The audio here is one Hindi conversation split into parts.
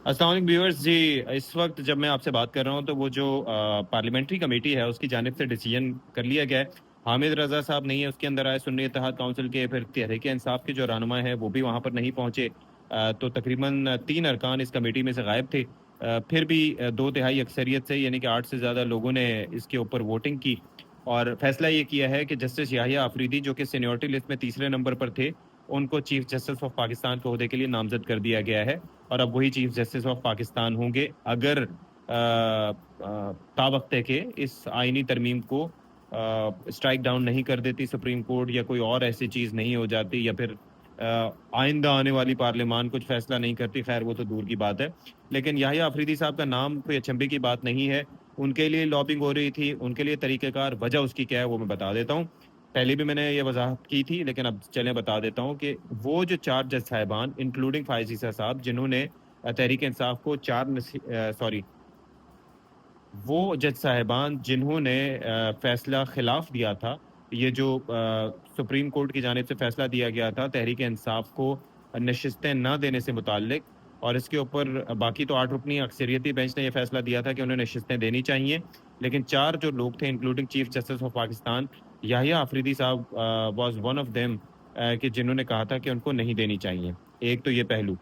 अस्सलाम वालेकुम व्यूअर्स जी। इस वक्त जब मैं आपसे बात कर रहा हूं तो वो जो पार्लियामेंट्री कमेटी है उसकी जानिब से डिसीजन कर लिया गया है। हामिद रजा साहब नहीं है उसके अंदर आए, सुन्नी इत्तेहाद काउंसिल के, फिर तहरीक इंसाफ के जो रहनुमा है वो भी वहां पर नहीं पहुंचे। तो तकरीबन 3 अरकान इस कमेटी में से गायब थे। फिर भी 2 तिहाई अक्सरियत से यानी कि 8 से ज़्यादा लोगों ने इसके ऊपर वोटिंग की और फैसला ये किया है कि जस्टिस याहिया अफरीदी जो कि सीनियरिटी लिस्ट में तीसरे नंबर पर थे, उनको चीफ जस्टिस ऑफ पाकिस्तान के ओहदे के लिए नामजद कर दिया गया है। और अब वही चीफ जस्टिस ऑफ पाकिस्तान होंगे अगर तावक्ते के इस आईनी तरमीम को स्ट्राइक डाउन नहीं कर देती सुप्रीम कोर्ट, या कोई और ऐसी चीज नहीं हो जाती, या फिर आइंदा आने वाली पार्लियामान कुछ फैसला नहीं करती। खैर वो तो दूर की बात है, लेकिन याहिया अफरीदी साहब का नाम कोई अचंभे की बात नहीं है। उनके लिए लॉबिंग हो रही थी, उनके लिए तरीकेकार, वजह उसकी क्या है वो मैं बता देता हूँ। पहले भी मैंने ये वजाहत की थी, लेकिन अब चलें बता देता हूँ कि वो जो 4 जज साहिबान इंक्लूडिंग फायज ईसा साहब, जिन्होंने तहरीक इंसाफ को सॉरी, वो जज साहिबान जिन्होंने फैसला खिलाफ दिया था, ये जो सुप्रीम कोर्ट की जानिब से फैसला दिया गया था तहरीक इंसाफ को नशिस्तें न देने से मुतालिक, और इसके ऊपर बाकी तो 8 रुकनी अक्सरियती बेंच ने यह फैसला दिया था कि उन्हें नशिस्तें देनी चाहिए, लेकिन 4 जो लोग थे including chief justice of Pakistan Yahya Afridi साहब वाज वन ऑफ देम, कि जिन्होंने कहा था कि उनको नहीं देनी चाहिए। एक तो ये पहलू।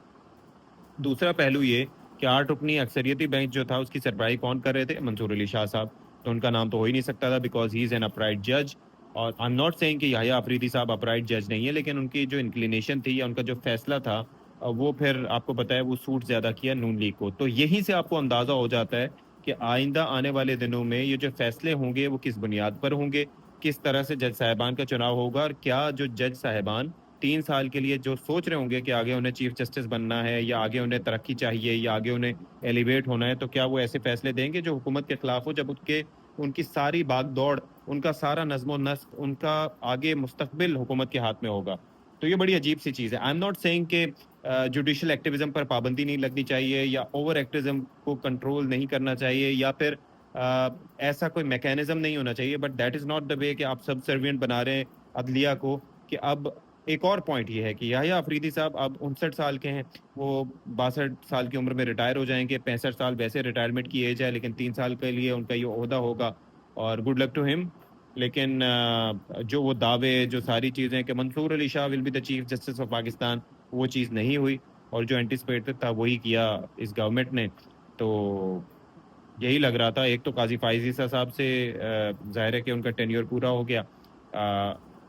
दूसरा पहलू ये कि 8 रुकनी अक्सरियती बेंच जो था उसकी सरबराही कौन कर रहे थे? मंसूर अली शाह साहब। तो उनका नाम तो हो ही नहीं सकता था because he is an upright जज। और आई एम नॉट सेइंग कि याहिया अफरीदी साहब अपराइट जज नहीं है, लेकिन उनकी जो इंक्लिनेशन थी या उनका जो फैसला था, वो फिर आपको पता है वो सूट ज्यादा किया नून लीग को। तो यहीं से आपको अंदाजा हो जाता है कि आइंदा आने वाले दिनों में ये जो फैसले होंगे वो किस बुनियाद पर होंगे, किस तरह से जज साहिबान का चुनाव होगा, और क्या जो जज साहिबान 3 साल के लिए जो सोच रहे होंगे कि आगे उन्हें चीफ जस्टिस बनना है, या आगे उन्हें तरक्की चाहिए, या आगे उन्हें एलिवेट होना है, तो क्या वो ऐसे फैसले देंगे जो हुकूमत के खिलाफ हो, जब उनकी सारी भाग दौड़, उनका सारा नज्म नस्क, उनका आगे मुस्तकबिल हुकूमत के हाथ में होगा? तो ये बड़ी अजीब सी चीज़ है। आई एम नॉट सेइंग कि जुडिशल एक्टिविज्म पर पाबंदी नहीं लगनी चाहिए, या ओवर एक्टिविज्म को कंट्रोल नहीं करना चाहिए, या फिर ऐसा कोई मैकेनिज्म नहीं होना चाहिए, but that is not the way कि आप सब सर्वियंट बना रहे हैं अदलिया को। कि अब एक और पॉइंट ये है कि याहिया अफरीदी साहब अब 59 साल के हैं, वो 62 साल की उम्र में रिटायर हो जाएंगे। 65 साल वैसे रिटायरमेंट की एज है, लेकिन 3 साल के लिए उनका ये ओहदा होगा, और गुड लक टू हिम। लेकिन जो वो दावे, जो सारी चीज़ें कि Mansoor Ali Shah will be the chief justice of Pakistan, वो चीज़ नहीं हुई, और जो एंटिसिपेटेड था वही किया इस गवर्नमेंट ने। तो यही लग रहा था। एक तो काजी फाइज ईसा साहब से जाहिर है कि उनका टेन्योर पूरा हो गया,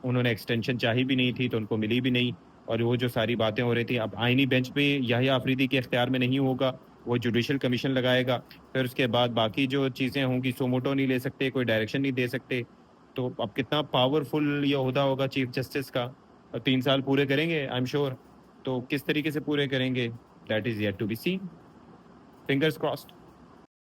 उन्होंने एक्सटेंशन चाही भी नहीं थी तो उनको मिली भी नहीं, और वो जो सारी बातें हो रही थी, अब आईनी बेंच पे याहिया अफरीदी के इख्तियार में नहीं होगा, वो जुडिशल कमीशन लगाएगा। फिर उसके बाद बाकी जो चीज़ें होंगी, सोमोटो नहीं ले सकते, कोई डायरेक्शन नहीं दे सकते। तो अब कितना पावरफुल ये होदा होगा चीफ जस्टिस का। 3 साल पूरे करेंगे आई एम श्योर। तो किस तरीके से पूरे करेंगे, that is yet to be seen. Fingers crossed.